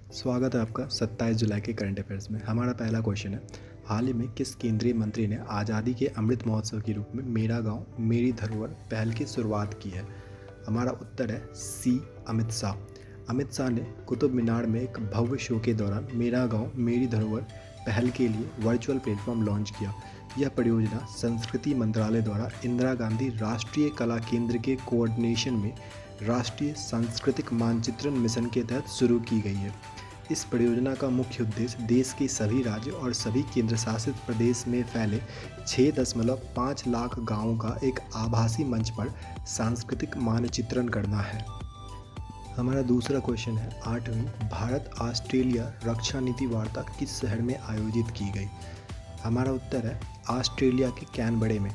स्वागत है आपका 27 जुलाई के करंट अफेयर्स में। हमारा पहला क्वेश्चन है, हाल ही में किस केंद्रीय मंत्री ने आज़ादी के अमृत महोत्सव के रूप में मेरा गांव मेरी धरोहर पहल की शुरुआत की है? हमारा उत्तर है सी, अमित शाह। अमित शाह ने कुतुब मीनार में एक भव्य शो के दौरान मेरा गांव मेरी धरोहर पहल के लिए वर्चुअल प्लेटफॉर्म लॉन्च किया। यह परियोजना संस्कृति मंत्रालय द्वारा इंदिरा गांधी राष्ट्रीय कला केंद्र के कोऑर्डिनेशन में राष्ट्रीय सांस्कृतिक मानचित्रण मिशन के तहत शुरू की गई है। इस परियोजना का मुख्य उद्देश्य देश के सभी राज्य और सभी केंद्र शासित प्रदेश में फैले 6.5 लाख गांवों का एक आभासी मंच पर सांस्कृतिक मानचित्रण करना है। हमारा दूसरा क्वेश्चन है, 8वीं भारत ऑस्ट्रेलिया रक्षा नीति वार्ता किस शहर में आयोजित की गई? हमारा उत्तर है ऑस्ट्रेलिया के कैनबरे में।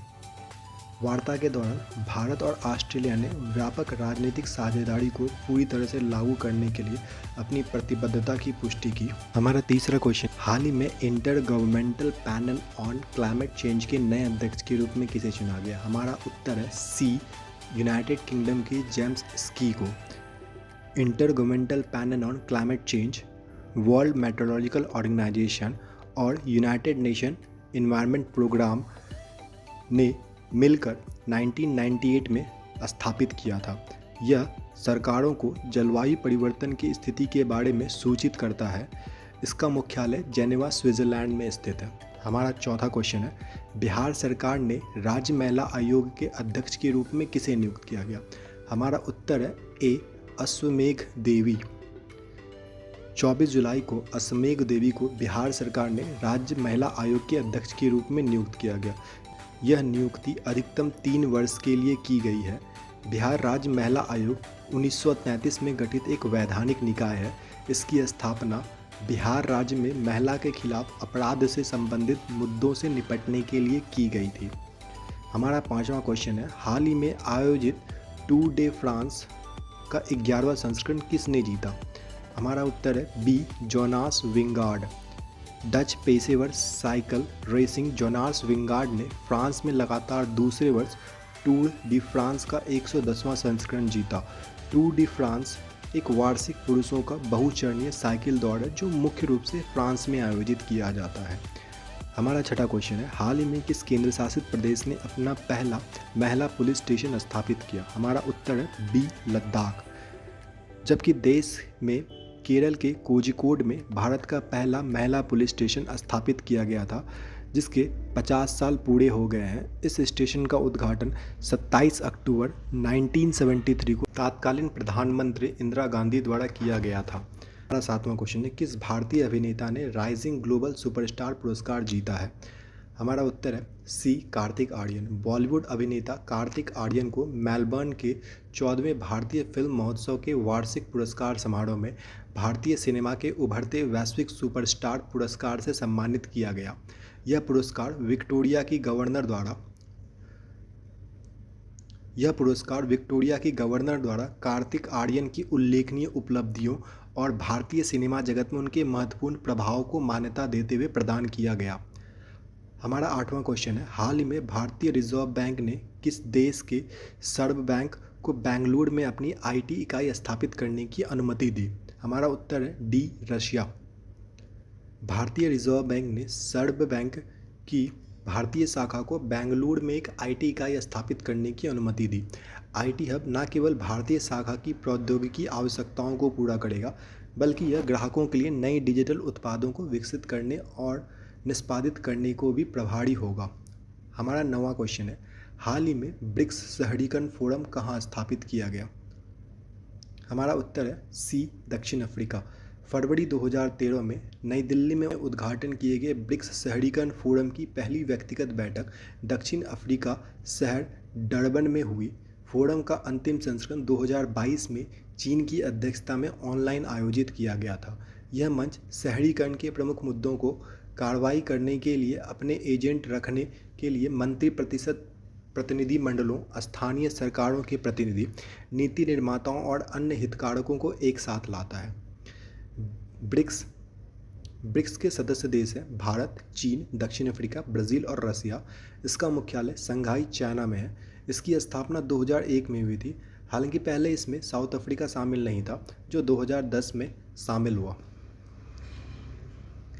वार्ता के दौरान भारत और ऑस्ट्रेलिया ने व्यापक राजनीतिक साझेदारी को पूरी तरह से लागू करने के लिए अपनी प्रतिबद्धता की पुष्टि की। हमारा तीसरा क्वेश्चन, हाल ही में inter governmental panel on climate change के नए अध्यक्ष के रूप में किसे चुना गया? हमारा उत्तर है सी, यूनाइटेड किंगडम के James Skea. Intergovernmental panel on climate change, world meteorological organization और यूनाइटेड नेशन इन्वायरमेंट प्रोग्राम ने मिलकर 1998 में स्थापित किया था। यह सरकारों को जलवायु परिवर्तन की स्थिति के बारे में सूचित करता है। इसका मुख्यालय जेनेवा, स्विट्जरलैंड में स्थित है। हमारा चौथा क्वेश्चन है, बिहार सरकार ने राज्य महिला आयोग के अध्यक्ष के रूप में किसे नियुक्त किया गया? हमारा उत्तर है ए, अश्वमेघ देवी। 24 जुलाई को अश्वमेघ देवी को बिहार सरकार ने राज्य महिला आयोग के अध्यक्ष के रूप में नियुक्त किया गया। यह नियुक्ति अधिकतम 3 वर्ष के लिए की गई है। बिहार राज्य महिला आयोग 1933 में गठित एक वैधानिक निकाय है। इसकी स्थापना बिहार राज्य में महिला के खिलाफ अपराध से संबंधित मुद्दों से निपटने के लिए की गई थी। हमारा पांचवा क्वेश्चन है, हाल ही में आयोजित टूर डे फ्रांस का 11वां संस्करण किसने जीता? हमारा उत्तर है बी, जोनास विंगार्ड। डच पेशेवर साइकिल रेसिंग जोनास विंगार्ड ने फ्रांस में लगातार दूसरे वर्ष टूर डी फ्रांस का 110वां संस्करण जीता। टूर डी फ्रांस एक वार्षिक पुरुषों का बहुचरणीय साइकिल दौड़ है जो मुख्य रूप से फ्रांस में आयोजित किया जाता है। हमारा छठा क्वेश्चन है, हाल ही में किस केंद्र शासित प्रदेश ने अपना पहला महिला पुलिस स्टेशन स्थापित किया? हमारा उत्तर है बी, लद्दाख। जबकि देश में केरल के कोझिकोड में भारत का पहला महिला पुलिस स्टेशन स्थापित किया गया था, जिसके 50 साल पूरे हो गए हैं। इस स्टेशन का उद्घाटन 27 अक्टूबर 1973 को तत्कालीन प्रधानमंत्री इंदिरा गांधी द्वारा किया गया था। हमारा सातवां क्वेश्चन है, किस भारतीय अभिनेता ने राइजिंग ग्लोबल सुपरस्टार पुरस्कार जीता है? हमारा उत्तर है सी, कार्तिक आर्यन। बॉलीवुड अभिनेता कार्तिक आर्यन को मेलबर्न के 14वें भारतीय फिल्म महोत्सव के वार्षिक पुरस्कार समारोह में भारतीय सिनेमा के उभरते वैश्विक सुपरस्टार पुरस्कार से सम्मानित किया गया। यह पुरस्कार विक्टोरिया की गवर्नर द्वारा कार्तिक आर्यन की उल्लेखनीय उपलब्धियों और भारतीय सिनेमा जगत में उनके महत्वपूर्ण प्रभाव को मान्यता देते हुए प्रदान किया गया। हमारा आठवां क्वेश्चन है, हाल ही में भारतीय रिजर्व बैंक ने किस देश के सर्व बैंक को बेंगलुरु में अपनी आईटी इकाई स्थापित करने की अनुमति दी? हमारा उत्तर है डी, रशिया। भारतीय रिजर्व बैंक ने सर्व बैंक की भारतीय शाखा को बेंगलुरु में एक आईटी इकाई स्थापित करने की अनुमति दी। आईटी हब न केवल भारतीय शाखा की प्रौद्योगिकी आवश्यकताओं को पूरा करेगा, बल्कि यह ग्राहकों के लिए नए डिजिटल उत्पादों को विकसित करने और निष्पादित करने को भी प्रभावी होगा। हमारा 9वां क्वेश्चन है, हाल ही में ब्रिक्स शहरीकरण फोरम कहाँ स्थापित किया गया? हमारा उत्तर है सी, दक्षिण अफ्रीका। फरवरी 2013 में नई दिल्ली में उद्घाटन किए गए ब्रिक्स शहरीकरण फोरम की पहली व्यक्तिगत बैठक दक्षिण अफ्रीका शहर डरबन में हुई। फोरम का अंतिम संस्करण 2022 में चीन की अध्यक्षता में ऑनलाइन आयोजित किया गया था। यह मंच शहरीकरण के प्रमुख मुद्दों को कार्रवाई करने के लिए अपने एजेंट रखने के लिए मंत्री प्रतिनिधि मंडलों, स्थानीय सरकारों के प्रतिनिधि, नीति निर्माताओं और अन्य हितधारकों को एक साथ लाता है। ब्रिक्स के सदस्य देश हैं भारत, चीन, दक्षिण अफ्रीका, ब्राज़ील और रसिया। इसका मुख्यालय शंघाई, चाइना में है। इसकी स्थापना 2001 में हुई थी। हालांकि पहले इसमें साउथ अफ्रीका शामिल नहीं था, जो 2010 में शामिल हुआ।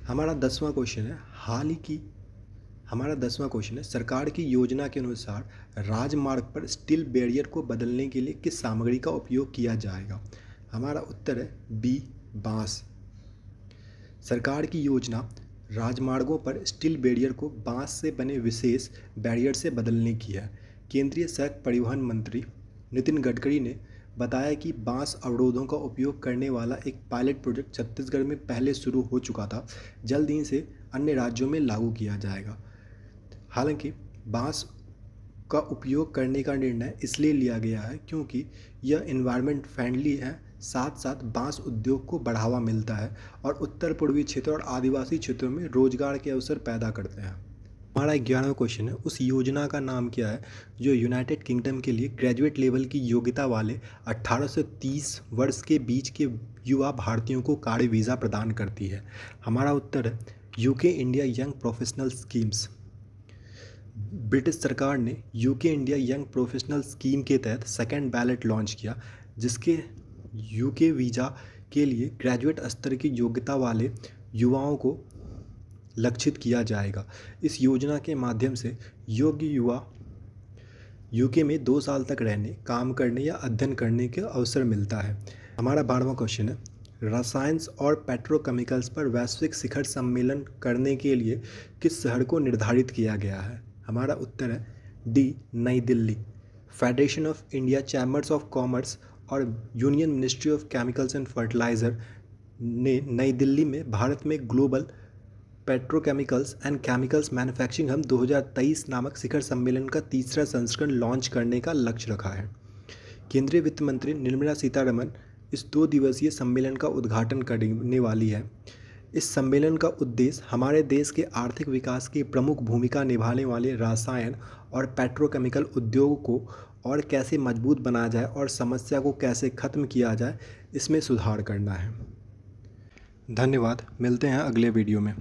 हमारा 10वां क्वेश्चन है सरकार की योजना के अनुसार राजमार्ग पर स्टील बैरियर को बदलने के लिए किस सामग्री का उपयोग किया जाएगा। हमारा उत्तर है बी, बांस। सरकार की योजना राजमार्गों पर स्टील बैरियर को बांस से बने विशेष बैरियर से बदलने की है। केंद्रीय सड़क परिवहन मंत्री नितिन गडकरी ने बताया कि बांस अवरोधों का उपयोग करने वाला एक पायलट प्रोजेक्ट छत्तीसगढ़ में पहले शुरू हो चुका था, जल्द ही इसे अन्य राज्यों में लागू किया जाएगा। हालांकि बांस का उपयोग करने का निर्णय इसलिए लिया गया है क्योंकि यह एनवायरनमेंट फ्रेंडली है, साथ साथ बांस उद्योग को बढ़ावा मिलता है और उत्तर पूर्वी क्षेत्र और आदिवासी क्षेत्रों में रोजगार के अवसर पैदा करते हैं। हमारा 11वां क्वेश्चन है, उस योजना का नाम क्या है जो यूनाइटेड किंगडम के लिए ग्रेजुएट लेवल की योग्यता वाले 18 से 30 वर्ष के बीच के युवा भारतीयों को कार्य वीज़ा प्रदान करती है। हमारा उत्तर है UK India young professional schemes. British सरकार ने UK India young professional scheme के तहत सेकेंड बैलेट लॉन्च किया, जिसके यूके वीज़ा के लिए ग्रेजुएट स्तर की योग्यता वाले युवाओं को लक्षित किया जाएगा। इस योजना के माध्यम से योग्य युवा यूके में 2 साल तक रहने, काम करने या अध्ययन करने का अवसर मिलता है। हमारा 12वां क्वेश्चन है, रसायन और पेट्रोकेमिकल्स पर वैश्विक शिखर सम्मेलन करने के लिए किस शहर को निर्धारित किया गया है। हमारा उत्तर है डी, नई Delhi. Federation of India chambers of commerce और union ministry of chemicals and fertilizer ने नई दिल्ली में भारत में global petrochemicals and chemicals manufacturing hub 2023 नामक शिखर सम्मेलन का तीसरा संस्करण लॉन्च करने का लक्ष्य रखा है। केंद्रीय वित्त मंत्री निर्मला सीतारमण इस 2 दिवसीय सम्मेलन का उद्घाटन करने वाली है। इस सम्मेलन का उद्देश्य हमारे देश के आर्थिक विकास की प्रमुख भूमिका निभाने वाले रसायन और पेट्रोकेमिकल उद्योग को और कैसे मजबूत बनाया जाए और समस्या को कैसे खत्म किया जाए, इसमें सुधार करना है। धन्यवाद, मिलते हैं अगले वीडियो में।